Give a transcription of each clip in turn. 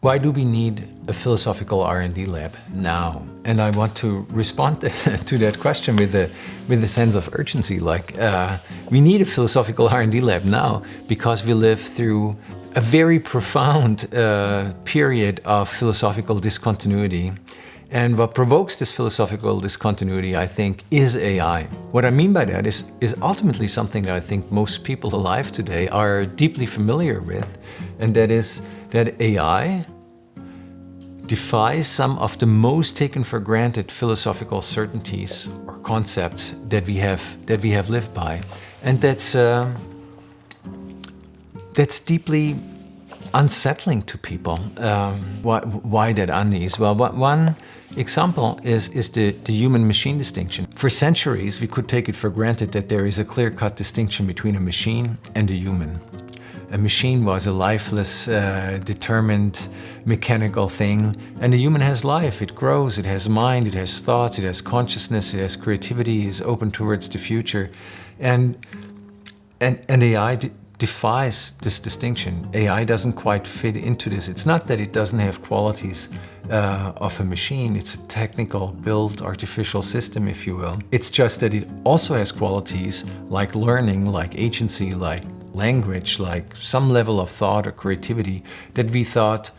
Why do we need a philosophical R&D lab now? And I want to respond to that question with a sense of urgency. We need a philosophical R&D lab now because we live through a very profound period of philosophical discontinuity. And what provokes this philosophical discontinuity, I think, is AI. What I mean by that is ultimately something that I think most people alive today are deeply familiar with, and that is that AI defies some of the most taken for granted philosophical certainties or concepts that we have lived by, and that's deeply unsettling to people. Why that unease? Well, one example is the human-machine distinction. For centuries, we could take it for granted that there is a clear-cut distinction between a machine and a human. A machine was a lifeless, determined, mechanical thing, and a human has life. It grows, it has mind, it has thoughts, it has consciousness, it has creativity, is open towards the future. And AI defies this distinction. AI doesn't quite fit into this. It's not that it doesn't have qualities of a machine. It's a technical built artificial system, if you will. It's just that it also has qualities like learning, like agency, like language, like some level of thought or creativity that we thought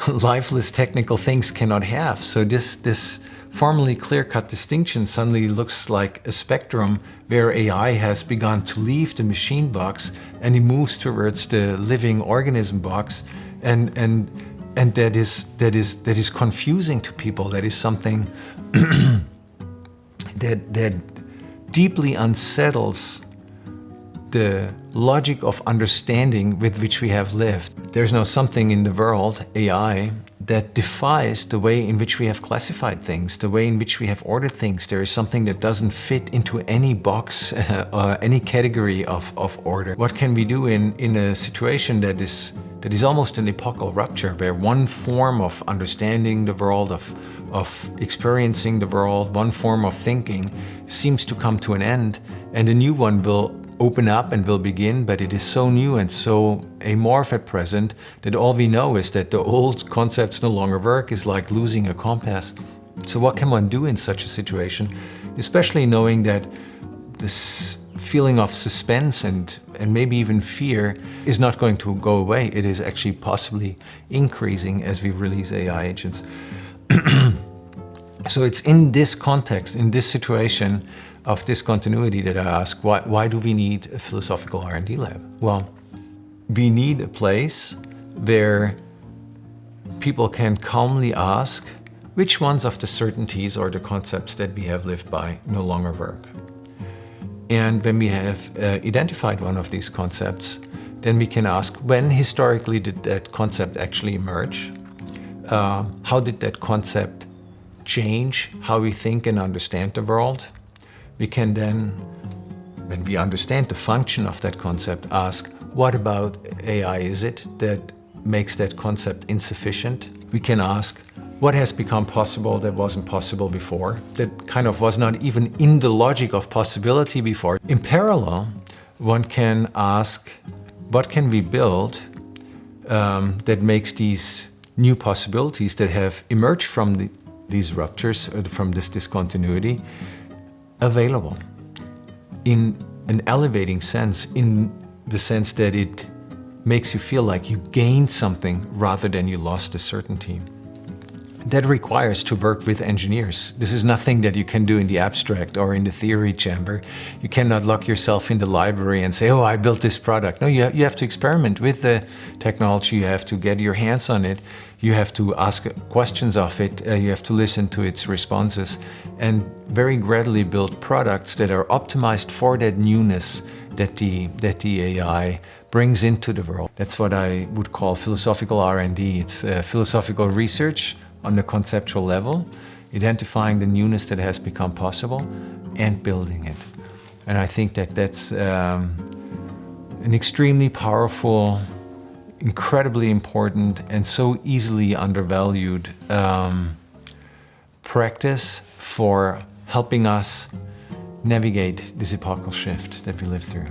lifeless technical things cannot have. So this formerly clear-cut distinction suddenly looks like a spectrum where AI has begun to leave the machine box and it moves towards the living organism box, and that is confusing to people. That is something that deeply unsettles the logic of understanding with which we have lived. There's now something in the world, AI, that defies the way in which we have classified things, the way in which we have ordered things. There is something that doesn't fit into any box or any category of order. What can we do in a situation that is almost an epochal rupture, where one form of understanding the world, of experiencing the world, one form of thinking seems to come to an end, and a new one will open up and will begin, but it is so new and so amorph at present that all we know is that the old concepts no longer work. Is like losing a compass. So what can one do in such a situation, especially knowing that this feeling of suspense and maybe even fear is not going to go away? It is actually possibly increasing as we release AI agents. So it's in this context, in this situation of discontinuity, that I ask, why do we need a philosophical R&D lab? Well, we need a place where people can calmly ask which ones of the certainties or the concepts that we have lived by no longer work. And when we have identified one of these concepts, then we can ask, when historically did that concept actually emerge? How did that concept change how we think and understand the world? We can then, when we understand the function of that concept, ask, what about AI is it that makes that concept insufficient? We can ask, what has become possible that wasn't possible before, that kind of was not even in the logic of possibility before? In parallel, one can ask, what can we build that makes these new possibilities that have emerged from these ruptures, from this discontinuity, available in an elevating sense, in the sense that it makes you feel like you gained something rather than you lost a certainty. That requires to work with engineers. This is nothing that you can do in the abstract or in the theory chamber. You cannot lock yourself in the library and say, oh, I built this product. No, you have to experiment with the technology. You have to get your hands on it. You have to ask questions of it. You have to listen to its responses, and very gradually build products that are optimized for that newness that the AI brings into the world. That's what I would call philosophical R&D. It's philosophical research on the conceptual level, identifying the newness that has become possible and building it. And I think that that's an extremely powerful, incredibly important, and so easily undervalued practice for helping us navigate this epochal shift that we live through.